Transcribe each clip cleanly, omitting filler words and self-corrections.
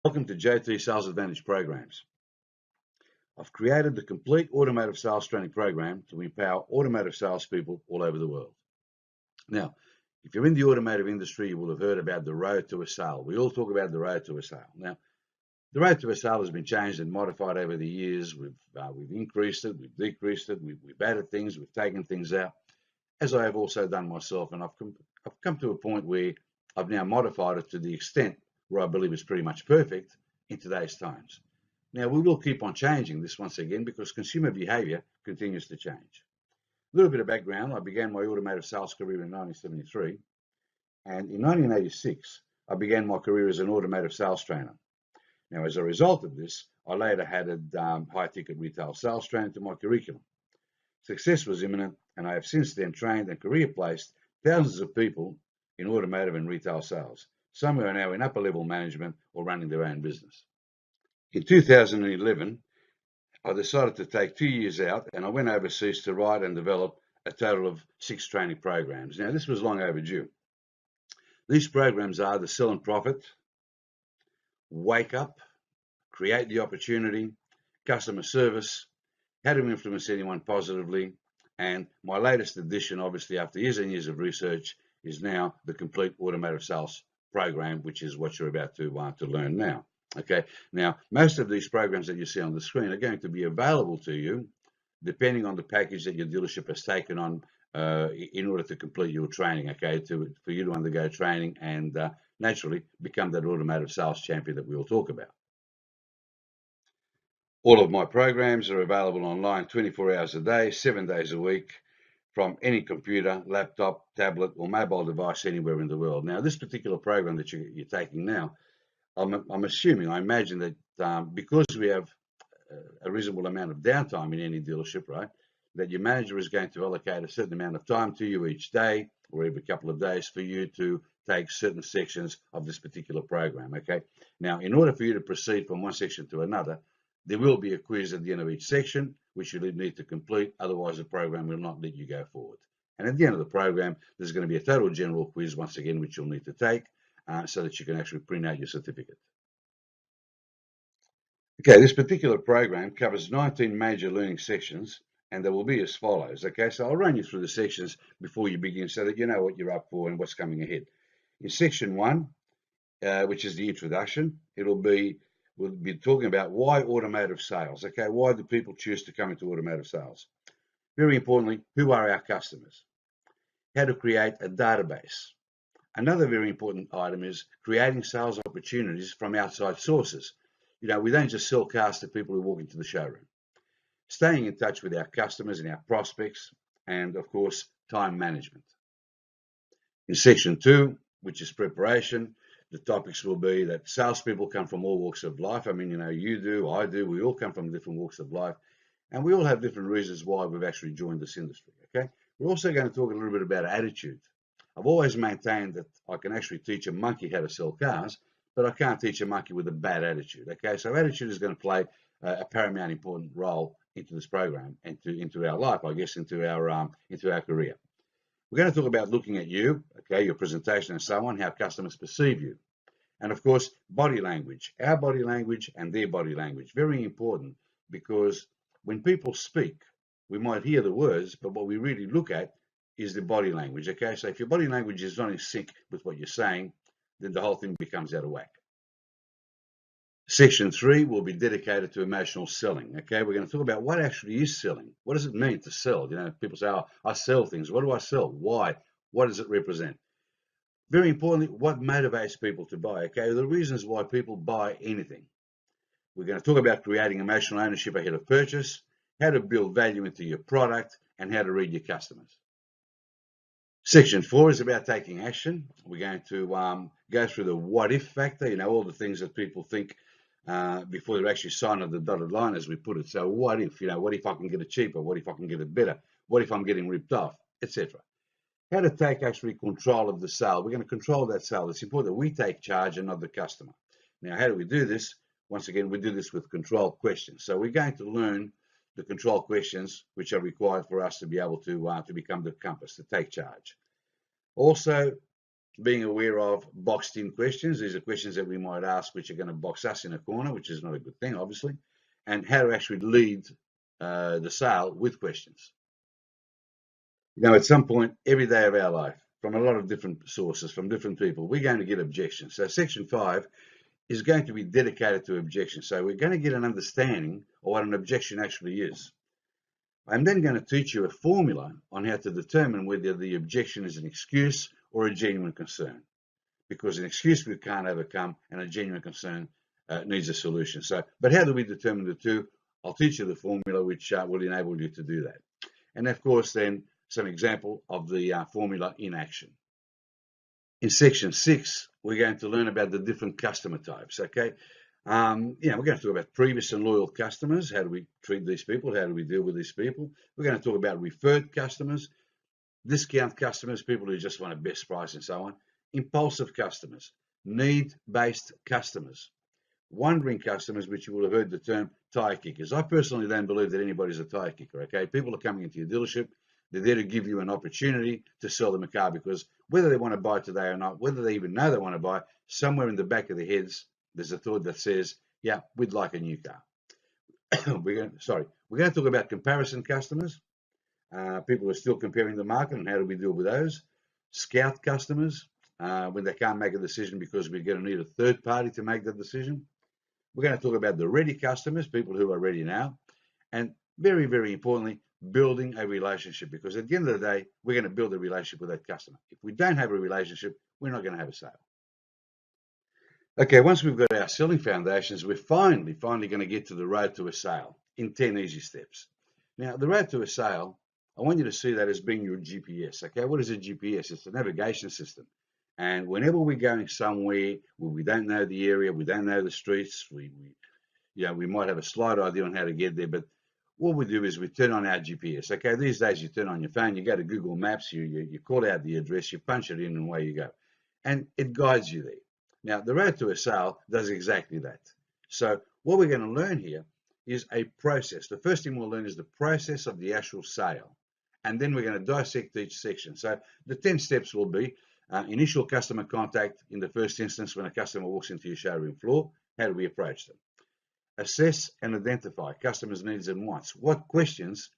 Welcome to JT Sales Advantage Programs. I've created the complete automotive sales training program to empower automotive salespeople all over the world. Now, if you're in the automotive industry, you will have heard about the road to a sale. We all talk about the road to a sale. Now, the road to a sale has been changed and modified over the years. We've increased it, we've decreased it, we've added things, we've taken things out, as I have also done myself. And I've come to a point where I've now modified it to the extent where I believe it's pretty much perfect in today's times. Now, we will keep on changing this once again because consumer behavior continues to change. A little bit of background: I began my automotive sales career in 1973, and in 1986, I began my career as an automotive sales trainer. Now, as a result of this, I later added high-ticket retail sales training to my curriculum. Success was imminent, and I have since then trained and career placed thousands of people in automotive and retail sales. Some who are now in upper-level management or running their own business. In 2011, I decided to take 2 years out and I went overseas to write and develop a total of 6 training programs. Now, this was long overdue. These programs are the Sell and Profit, Wake Up, Create the Opportunity, Customer Service, How to Influence Anyone Positively, and my latest edition, obviously after years and years of research, is now the Complete Automotive Sales Program, which is what you're about to learn now. Okay, now most of these programs that you see on the screen are going to be available to you depending on the package that your dealership has taken on in order to complete your training, okay, for you to undergo training and naturally become that automotive sales champion that we will talk about. All of my programs are available online 24 hours a day, 7 days a week, from any computer, laptop, tablet, or mobile device anywhere in the world. Now, this particular program that you're taking now, I'm assuming, I imagine that because we have a reasonable amount of downtime in any dealership, right, that your manager is going to allocate a certain amount of time to you each day or every couple of days for you to take certain sections of this particular program, okay? Now, in order for you to proceed from one section to another, there will be a quiz at the end of each section, which you need to complete, otherwise the program will not let you go forward. And at the end of the program, there's going to be a total general quiz, once again, which you'll need to take so that you can actually print out your certificate. Okay, this particular program covers 19 major learning sections, and they will be as follows. Okay, so I'll run you through the sections before you begin so that you know what you're up for and what's coming ahead. In section 1, which is the introduction, we'll be talking about why automotive sales. Okay, why do people choose to come into automotive sales? Very importantly, who are our customers? How to create a database. Another very important item is creating sales opportunities from outside sources. You know, we don't just sell cars to people who walk into the showroom. Staying in touch with our customers and our prospects, and of course, time management. In section 2, which is preparation, the topics will be that salespeople come from all walks of life. I mean, you know, you do, I do, we all come from different walks of life, and we all have different reasons why we've actually joined this industry, okay? We're also going to talk a little bit about attitude. I've always maintained that I can actually teach a monkey how to sell cars, but I can't teach a monkey with a bad attitude, okay? So attitude is going to play a paramount important role into this program and into our life, I guess, into our career. We're going to talk about looking at you, okay, your presentation and so on, how customers perceive you. And of course, body language, our body language and their body language. Very important, because when people speak, we might hear the words, but what we really look at is the body language, okay? So if your body language is not in sync with what you're saying, then the whole thing becomes out of whack. Section 3 will be dedicated to emotional selling, okay? We're going to talk about what actually is selling. What does it mean to sell? You know, people say, oh, I sell things. What do I sell? Why? What does it represent? Very importantly, what motivates people to buy, okay? The reasons why people buy anything. We're going to talk about creating emotional ownership ahead of purchase, how to build value into your product, and how to read your customers. Section 4 is about taking action. We're going to go through the what if factor, you know, all the things that people think before they actually sign on the dotted line, as we put it. So what if, you know, what if I can get it cheaper? What if I can get it better? What if I'm getting ripped off, etc. How to take actually control of the sale. We're going to control that sale. It's important that we take charge and not the customer. Now, how do we do this? Once again, we do this with control questions. So we're going to learn the control questions which are required for us to be able to become the compass, to take charge. Also, being aware of boxed in questions. These are questions that we might ask which are going to box us in a corner, which is not a good thing, obviously, and how to actually lead the sale with questions. You know, at some point, every day of our life, from a lot of different sources, from different people, we're going to get objections. So section 5 is going to be dedicated to objections. So we're going to get an understanding of what an objection actually is. I'm then going to teach you a formula on how to determine whether the objection is an excuse or a genuine concern, because an excuse we can't overcome and a genuine concern needs a solution. So, but how do we determine the two? I'll teach you the formula which will enable you to do that. And of course, then some example of the formula in action. In section 6, we're going to learn about the different customer types, okay? We're going to talk about previous and loyal customers. How do we treat these people? How do we deal with these people? We're going to talk about referred customers, discount customers, people who just want a best price and so on, impulsive customers, need-based customers, wandering customers, which you will have heard the term tire kickers. I personally don't believe that anybody's a tire kicker, okay? People are coming into your dealership. They're there to give you an opportunity to sell them a car, because whether they want to buy today or not, whether they even know they want to buy, somewhere in the back of their heads, there's a thought that says, yeah, we'd like a new car. We're going to talk about comparison customers. People who are still comparing the market, and how do we deal with those? Scout customers, when they can't make a decision because we're going to need a third party to make the decision. We're going to talk about the ready customers, people who are ready now. And very, very importantly, building a relationship, because at the end of the day, we're going to build a relationship with that customer. If we don't have a relationship, we're not going to have a sale. Okay, once we've got our selling foundations, we're finally going to get to the road to a sale in 10 easy steps. Now, the road to a sale, I want you to see that as being your GPS. Okay, what is a GPS? It's a navigation system. And whenever we're going somewhere where we don't know the area, we don't know the streets, we might have a slight idea on how to get there, but what we do is we turn on our GPS. Okay, these days you turn on your phone, you go to Google Maps, you call out the address, you punch it in, and away you go. And it guides you there. Now, the road to a sale does exactly that. So what we're going to learn here is a process. The first thing we'll learn is the process of the actual sale. And then we're going to dissect each section. So the 10 steps will be initial customer contact in the first instance when a customer walks into your showroom floor. How do we approach them? Assess and identify customers' needs and wants. What questions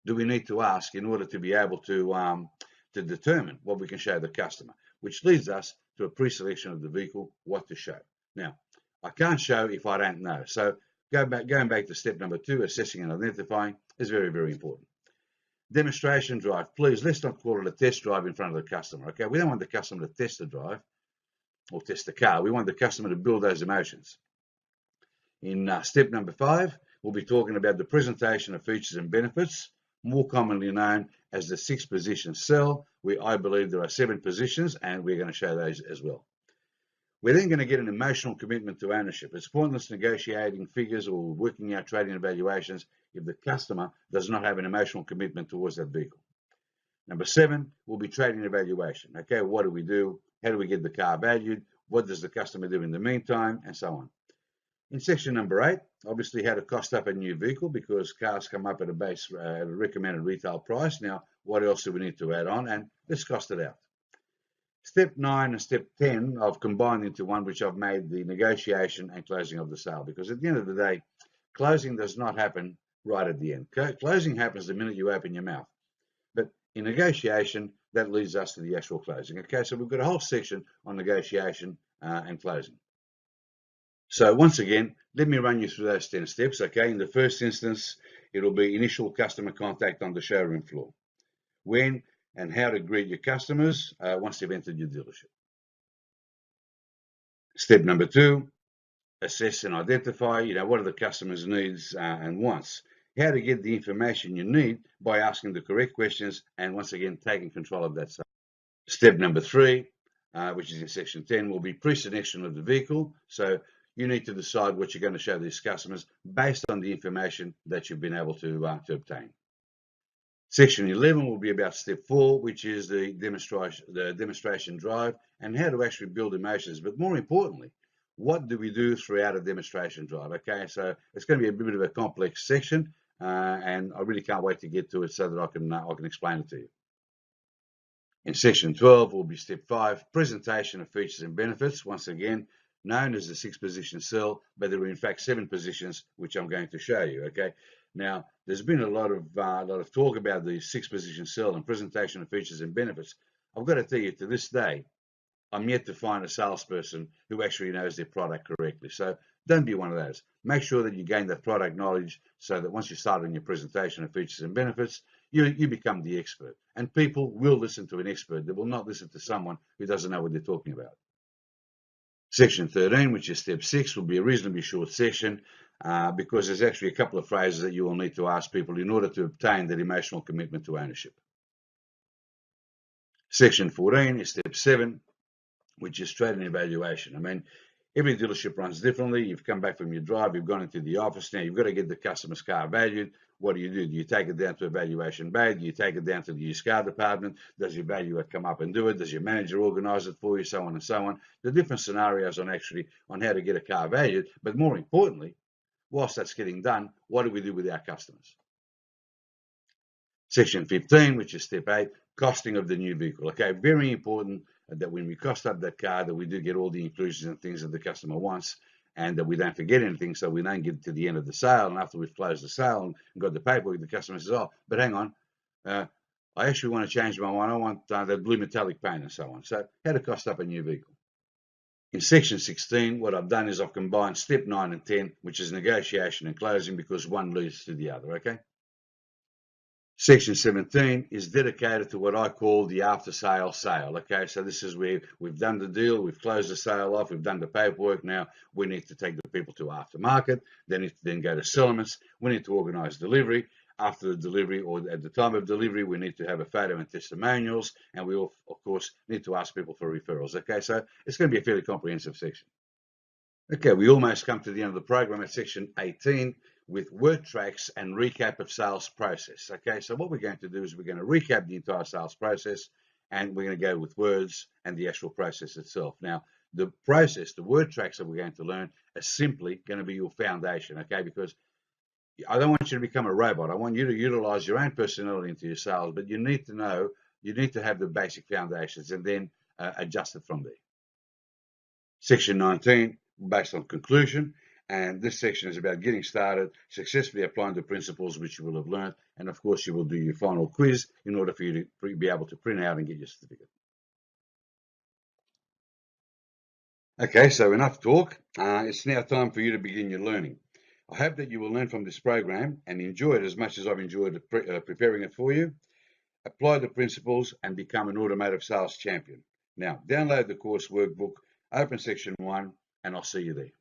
do we need to ask in order to be able to determine what we can show the customer, which leads us to a pre-selection of the vehicle, what to show. Now, I can't show if I don't know. So going back to step number 2, assessing and identifying, is very, very important. Demonstration drive. Please, let's not call it a test drive in front of the customer. Okay, we don't want the customer to test the drive or test the car. We want the customer to build those emotions. In step number 5, we'll be talking about the presentation of features and benefits, more commonly known as the 6 position cell, where I believe there are 7 positions, and we're going to show those as well. We're then going to get an emotional commitment to ownership. It's pointless negotiating figures or working out trading evaluations if the customer does not have an emotional commitment towards that vehicle. Number 7 will be trading evaluation. Okay, what do we do? How do we get the car valued? What does the customer do in the meantime? And so on. In section number 8, obviously how to cost up a new vehicle, because cars come up at a base recommended retail price. Now, what else do we need to add on? And let's cost it out. Step 9 and step 10 I've combined into one, which I've made the negotiation and closing of the sale, because at the end of the day, closing does not happen right at the end. Closing happens the minute you open your mouth. But in negotiation, that leads us to the actual closing. Okay, so we've got a whole section on negotiation and closing. So once again, let me run you through those 10 steps. Okay, in the first instance, it'll be initial customer contact on the showroom floor. When and how to greet your customers once they've entered your dealership. Step number 2, assess and identify, what are the customer's needs and wants. How to get the information you need by asking the correct questions and once again, taking control of that sale. Step number 3, which is in section 10, will be pre-selection of the vehicle. So you need to decide what you're going to show these customers based on the information that you've been able to obtain. Section 11 will be about step 4, which is the demonstration drive and how to actually build emotions. But more importantly, what do we do throughout a demonstration drive? Okay, so it's going to be a bit of a complex section, and I really can't wait to get to it so that I can explain it to you. In section 12 will be step 5, presentation of features and benefits, once again known as the 6-position sell, but there are in fact 7 positions which I'm going to show you. Okay, now there's been a lot of talk about the 6-position sell and presentation of features and benefits. I've got to tell you, to this day, I'm yet to find a salesperson who actually knows their product correctly. So don't be one of those. Make sure that you gain that product knowledge so that once you start on your presentation of features and benefits, you become the expert. And people will listen to an expert. They will not listen to someone who doesn't know what they're talking about. Section 13, which is step 6, will be a reasonably short section because there's actually a couple of phrases that you will need to ask people in order to obtain that emotional commitment to ownership. Section 14 is step 7, which is trading evaluation. I mean, every dealership runs differently. You've come back from your drive, you've gone into the office. Now you've got to get the customer's car valued. What do? Do you take it down to a valuation bay? Do you take it down to the used car department? Does your valuer come up and do it? Does your manager organize it for you? So on and so on. The different scenarios on how to get a car valued. But more importantly, whilst that's getting done, what do we do with our customers? Section 15, which is step 8, costing of the new vehicle. Okay, very important that when we cost up that car, that we do get all the inclusions and things that the customer wants, and that we don't forget anything, so we don't get to the end of the sale, and after we've closed the sale and got the paperwork, the customer says, oh, but hang on, I actually want to change my mind. I want that blue metallic paint and so on. So how to cost up a new vehicle. In section 16, what I've done is I've combined step 9 and 10, which is negotiation and closing, because one leads to the other, okay? Section 17 is dedicated to what I call the after-sale sale. Okay, so this is where we've done the deal, we've closed the sale off, we've done the paperwork. Now we need to take the people to aftermarket. They need to then go to settlements. We need to organize delivery. After the delivery or at the time of delivery, we need to have a photo and testimonials, and we, of course, need to ask people for referrals. Okay, so it's going to be a fairly comprehensive section. Okay, we almost come to the end of the program at section 18 with word tracks and recap of sales process. Okay, so what we're going to do is we're going to recap the entire sales process, and we're going to go with words and the actual process itself. Now, the process, the word tracks that we're going to learn are simply going to be your foundation, okay, because I don't want you to become a robot. I want you to utilize your own personality into your sales, but you need to know, you need to have the basic foundations and then adjust it from there. Section 19, based on conclusion, and this section is about getting started, successfully applying the principles which you will have learned, and of course you will do your final quiz in order for you to be able to print out and get your certificate. Okay, so enough talk. It's now time for you to begin your learning. I hope that you will learn from this program and enjoy it as much as I've enjoyed preparing it for you. Apply the principles and become an automotive sales champion. Now, download the course workbook, open section 1, and I'll see you there.